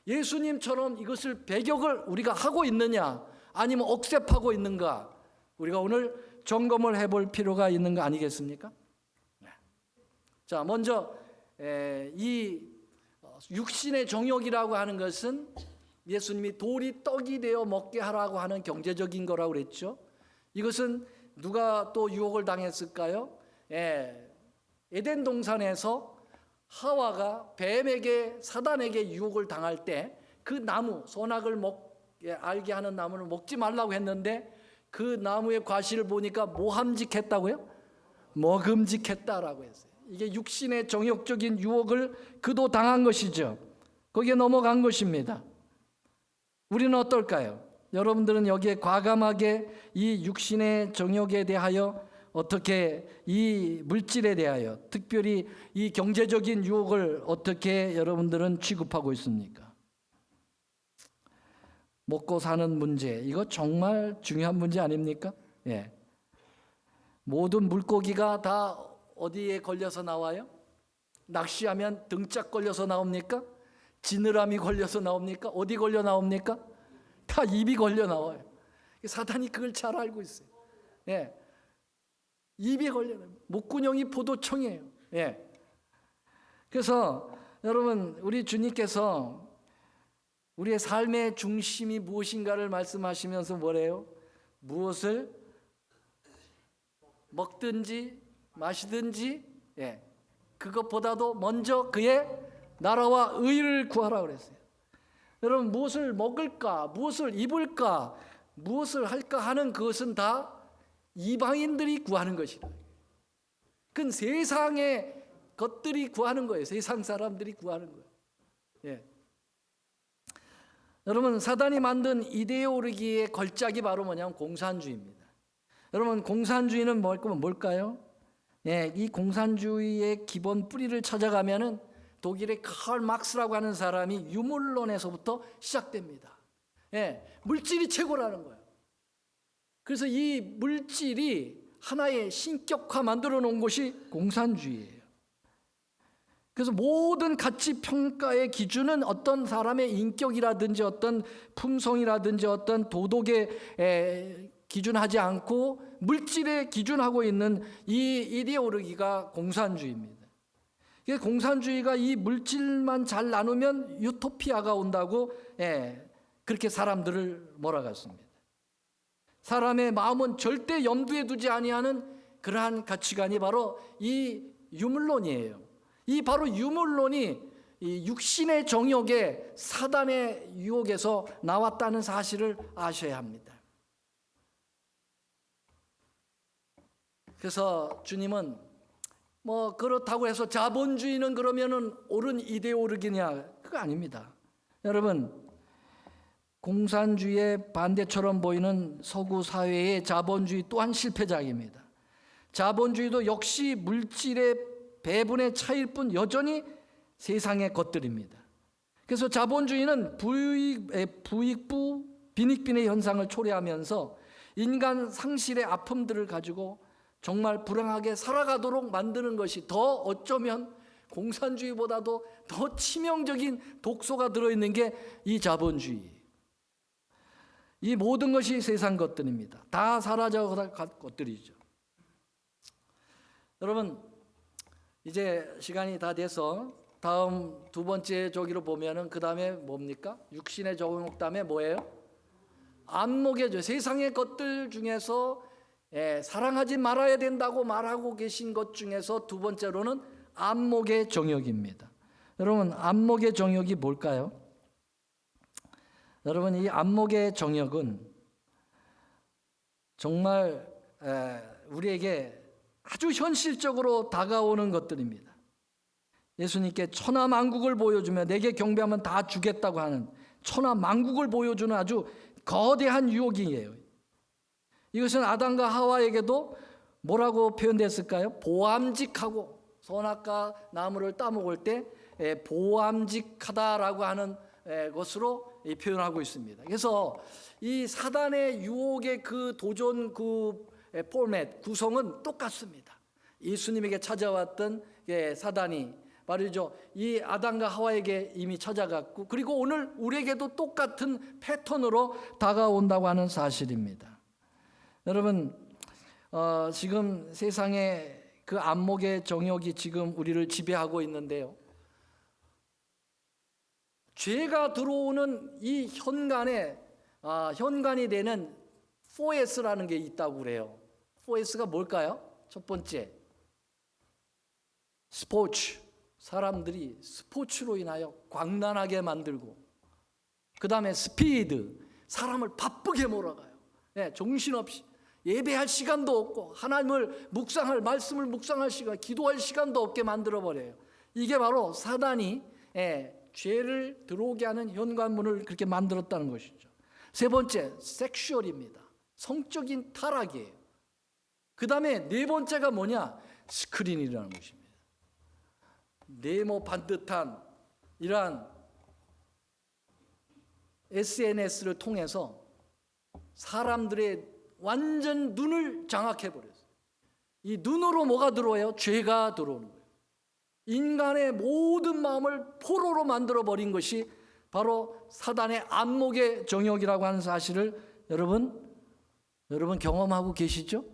예수님처럼 이것을 배격을 우리가 하고 있느냐 아니면 억셉하고 있는가, 우리가 오늘 점검을 해볼 필요가 있는 거 아니겠습니까? 자, 먼저 이 육신의 정욕이라고 하는 것은 예수님이 돌이 떡이 되어 먹게 하라고 하는 경제적인 거라고 그랬죠. 이것은 누가 또 유혹을 당했을까요? 에덴 동산에서 하와가 뱀에게 사단에게 유혹을 당할 때 그 나무 선악을 알게 하는 나무를 먹지 말라고 했는데 그 나무의 과실을 보니까 모함직했다고요? 먹음직했다라고 했어요. 이게 육신의 정욕적인 유혹을 그도 당한 것이죠. 거기에 넘어간 것입니다. 우리는 어떨까요? 여러분들은 여기에 과감하게 이 육신의 정욕에 대하여 어떻게 이 물질에 대하여 특별히 이 경제적인 유혹을 어떻게 여러분들은 취급하고 있습니까? 먹고 사는 문제, 이거 정말 중요한 문제 아닙니까? 모든 물고기가 다 어디에 걸려서 나와요? 낚시하면 등짝 걸려서 나옵니까? 지느러미 걸려서 나옵니까? 어디 걸려 나옵니까? 다 입이 걸려 나와요. 사단이 그걸 잘 알고 있어요. 입에 걸려 나와요. 목구멍이 포도청이에요. 그래서 여러분, 우리 주님께서 우리의 삶의 중심이 무엇인가를 말씀하시면서 뭐래요? 무엇을 먹든지 마시든지 그것보다도 먼저 그의 나라와 의를 구하라 그랬어요. 여러분, 무엇을 먹을까, 무엇을 입을까, 무엇을 할까 하는 그것은 다 이방인들이 구하는 것이다. 그건 세상의 것들이 구하는 거예요. 세상 사람들이 구하는 거예요. 여러분, 사단이 만든 이데올로기의 걸작이 바로 뭐냐면 공산주의입니다. 여러분, 공산주의는 뭘까요? 이 공산주의의 기본 뿌리를 찾아가면은 독일의 칼 막스라고 하는 사람이 유물론에서부터 시작됩니다. 물질이 최고라는 거예요. 그래서 이 물질이 하나의 신격화 만들어 놓은 것이 공산주의예요. 그래서 모든 가치 평가의 기준은 어떤 사람의 인격이라든지 어떤 품성이라든지 어떤 도덕의 기준하지 않고 물질에 기준하고 있는 이 이데올로기가 공산주의입니다. 공산주의가 이 물질만 잘 나누면 유토피아가 온다고 그렇게 사람들을 몰아갔습니다. 사람의 마음은 절대 염두에 두지 아니하는 그러한 가치관이 바로 이 유물론이에요. 이 바로 유물론이 이 육신의 정욕에 사단의 유혹에서 나왔다는 사실을 아셔야 합니다. 그래서 주님은 그렇다고 해서 자본주의는 그러면은 옳은 이데올로기냐? 그거 아닙니다. 여러분, 공산주의의 반대처럼 보이는 서구 사회의 자본주의 또한 실패작입니다. 자본주의도 역시 물질의 배분의 차이일 뿐 여전히 세상의 것들입니다. 그래서 자본주의는 부익부 빈익빈의 현상을 초래하면서 인간 상실의 아픔들을 가지고 정말 불행하게 살아가도록 만드는 것이 더 어쩌면 공산주의보다도 더 치명적인 독소가 들어있는 게 이 자본주의. 이 모든 것이 세상 것들입니다. 다 사라져갈 것들이죠. 여러분, 이제 시간이 다 돼서 다음 두 번째 조기로 보면은 그 다음에 뭡니까? 육신의 정욕 다음에 뭐예요? 안목의 세상의 것들 중에서 사랑하지 말아야 된다고 말하고 계신 것 중에서 두 번째로는 안목의 정욕입니다. 여러분, 안목의 정욕이 뭘까요? 여러분, 이 안목의 정욕은 정말 우리에게 아주 현실적으로 다가오는 것들입니다. 예수님께 천하만국을 보여주며 내게 경배하면 다 주겠다고 하는 천하만국을 보여주는 아주 거대한 유혹이에요. 이것은 아담과 하와에게도 뭐라고 표현됐을까요? 보암직하고 선악과 나무를 따먹을 때 보암직하다라고 하는 것으로 표현하고 있습니다. 그래서 이 사단의 유혹의 그 도전 포맷 구성은 똑같습니다. 예수님에게 찾아왔던 사단이 말이죠. 이 아담과 하와에게 이미 찾아갔고 그리고 오늘 우리에게도 똑같은 패턴으로 다가온다고 하는 사실입니다. 여러분, 지금 세상의 그 안목의 정욕이 지금 우리를 지배하고 있는데요. 죄가 들어오는 이 현관이 되는 4S라는 게 있다고 그래요. 4S가 뭘까요? 첫 번째, 스포츠. 사람들이 스포츠로 인하여 광란하게 만들고, 그 다음에 스피드. 사람을 바쁘게 몰아가요. 정신없이 예배할 시간도 없고 하나님을 말씀을 묵상할 시간, 기도할 시간도 없게 만들어버려요. 이게 바로 사단이 죄를 들어오게 하는 현관문을 그렇게 만들었다는 것이죠. 세 번째, 섹슈얼입니다. 성적인 타락이에요. 그 다음에 네 번째가 뭐냐? 스크린이라는 것입니다. 네모 반듯한 이러한 SNS를 통해서 사람들의 완전 눈을 장악해버렸어요. 이 눈으로 뭐가 들어와요? 죄가 들어오는 거예요. 인간의 모든 마음을 포로로 만들어버린 것이 바로 사단의 안목의 정욕이라고 하는 사실을 여러분 경험하고 계시죠?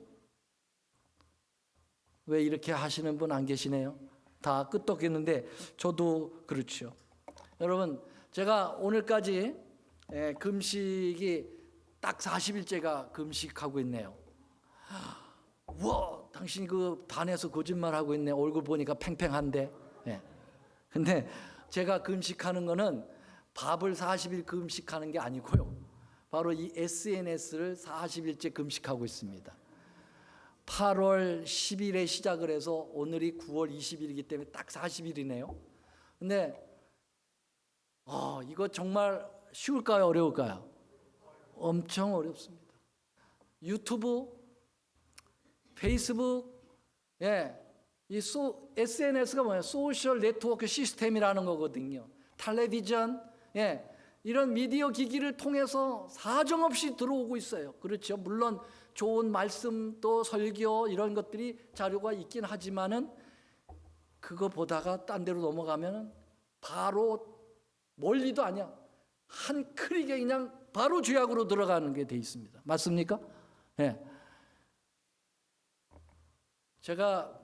왜 이렇게 하시는 분 안 계시네요? 다 끄떡했는데 저도 그렇죠. 여러분, 제가 오늘까지 금식이 딱 40일째가 금식하고 있네요. 우와, 당신이 그 단에서 거짓말하고 있네. 얼굴 보니까 팽팽한데. 근데 제가 금식하는 거는 밥을 40일 금식하는 게 아니고요. 바로 이 SNS를 40일째 금식하고 있습니다. 8월 10일에 시작을 해서 오늘이 9월 20일이기 때문에 딱 40일이네요. 근데 이거 정말 쉬울까요? 어려울까요? 엄청 어렵습니다. 유튜브, 페이스북, 이 SNS가 뭐예요? 소셜 네트워크 시스템이라는 거거든요. 텔레비전, 이런 미디어 기기를 통해서 사정없이 들어오고 있어요. 그렇죠. 물론 좋은 말씀 또 설교 이런 것들이 자료가 있긴 하지만은 그거 보다가 딴 데로 넘어가면은 바로 멀리도 아니야. 한 클릭에 그냥 바로 죄악으로 들어가는 게 돼 있습니다. 맞습니까? 제가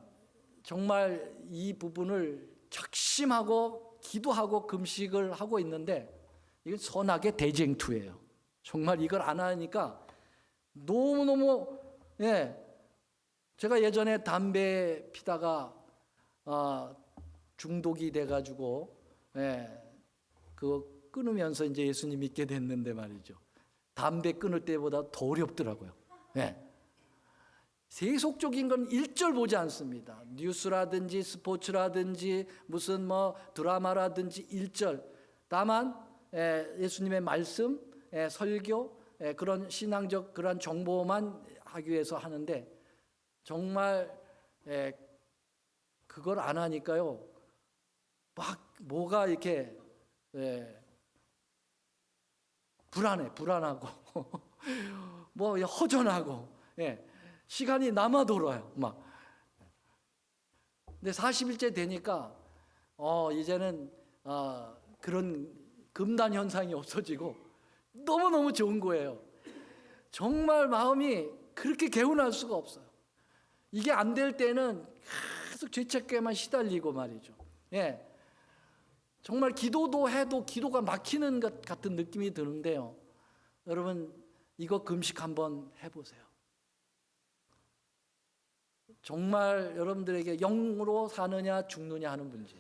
정말 이 부분을 적심하고 기도하고 금식을 하고 있는데 이건 선악의 대쟁투예요. 정말 이걸 안 하니까 너무너무 제가 예전에 담배 피다가 중독이 돼가지고 그거 끊으면서 이제 예수님 믿게 됐는데 말이죠. 담배 끊을 때보다 더 어렵더라고요. 세속적인 건 일절 보지 않습니다. 뉴스라든지 스포츠라든지 무슨 드라마라든지 일절. 다만 예수님의 말씀, 설교, 그런 신앙적 그런 정보만 하기 위해서 하는데 정말 그걸 안 하니까요. 막 뭐가 이렇게 불안하고 뭐 허전하고 시간이 남아 돌아요. 막. 근데 40일째 되니까 이제는 그런 금단 현상이 없어지고 너무너무 좋은 거예요. 정말 마음이 그렇게 개운할 수가 없어요. 이게 안 될 때는 계속 죄책감만 시달리고 말이죠. 정말 기도도 해도 기도가 막히는 것 같은 느낌이 드는데요. 여러분, 이거 금식 한번 해보세요. 정말 여러분들에게 영으로 사느냐 죽느냐 하는 문제.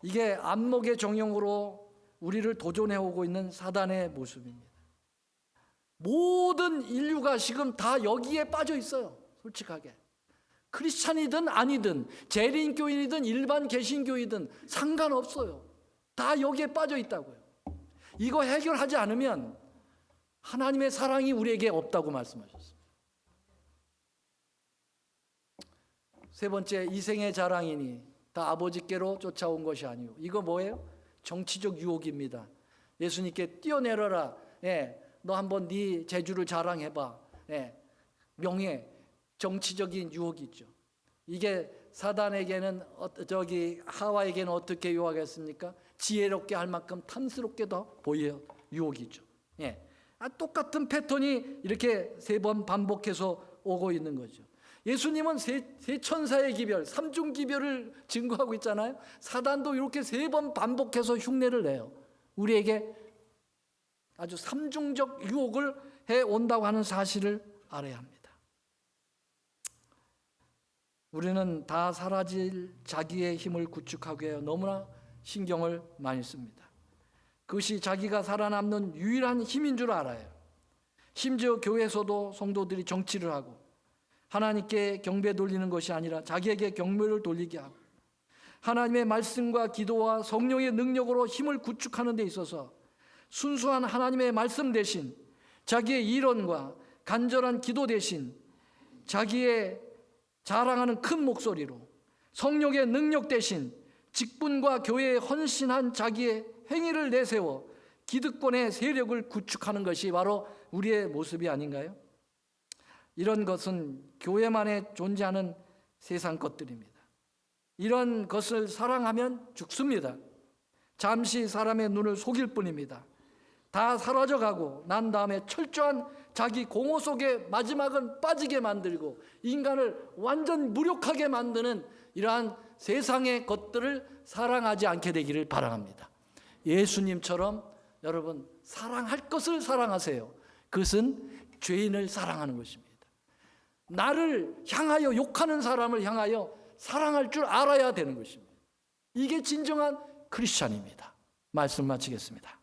이게 안목의 정령으로 우리를 도전해오고 있는 사단의 모습입니다. 모든 인류가 지금 다 여기에 빠져 있어요. 솔직하게. 크리스찬이든 아니든 재림교인이든 일반 개신교이든 상관없어요. 다 여기에 빠져 있다고요. 이거 해결하지 않으면 하나님의 사랑이 우리에게 없다고 말씀하셨습니다. 세 번째, 이생의 자랑이니 다 아버지께로 쫓아온 것이 아니오. 이거 뭐예요? 정치적 유혹입니다. 예수님께 뛰어내려라. 너 한번 네 재주를 자랑해봐. 명예, 정치적인 유혹이죠. 이게 사단에게는 하와에게는 어떻게 유혹했습니까? 지혜롭게 할 만큼 탐스럽게도 보여 유혹이죠. 똑같은 패턴이 이렇게 3번 반복해서 오고 있는 거죠. 예수님은 세 천사의 기별, 삼중 기별을 증거하고 있잖아요. 사단도 이렇게 3번 반복해서 흉내를 내요. 우리에게 아주 삼중적 유혹을 해온다고 하는 사실을 알아야 합니다. 우리는 다 사라질 자기의 힘을 구축하기 위해 너무나 신경을 많이 씁니다. 그것이 자기가 살아남는 유일한 힘인 줄 알아요. 심지어 교회에서도 성도들이 정치를 하고 하나님께 경배 돌리는 것이 아니라 자기에게 경배를 돌리게 하고 하나님의 말씀과 기도와 성령의 능력으로 힘을 구축하는 데 있어서 순수한 하나님의 말씀 대신 자기의 이론과 간절한 기도 대신 자기의 자랑하는 큰 목소리로 성령의 능력 대신 직분과 교회에 헌신한 자기의 행위를 내세워 기득권의 세력을 구축하는 것이 바로 우리의 모습이 아닌가요? 이런 것은 교회만에 존재하는 세상 것들입니다. 이런 것을 사랑하면 죽습니다. 잠시 사람의 눈을 속일 뿐입니다. 다 사라져가고 난 다음에 철저한 자기 공허 속에 마지막은 빠지게 만들고 인간을 완전 무력하게 만드는 이러한 세상의 것들을 사랑하지 않게 되기를 바랍니다. 예수님처럼 여러분 사랑할 것을 사랑하세요. 그것은 죄인을 사랑하는 것입니다. 나를 향하여 욕하는 사람을 향하여 사랑할 줄 알아야 되는 것입니다. 이게 진정한 크리스찬입니다. 말씀 마치겠습니다.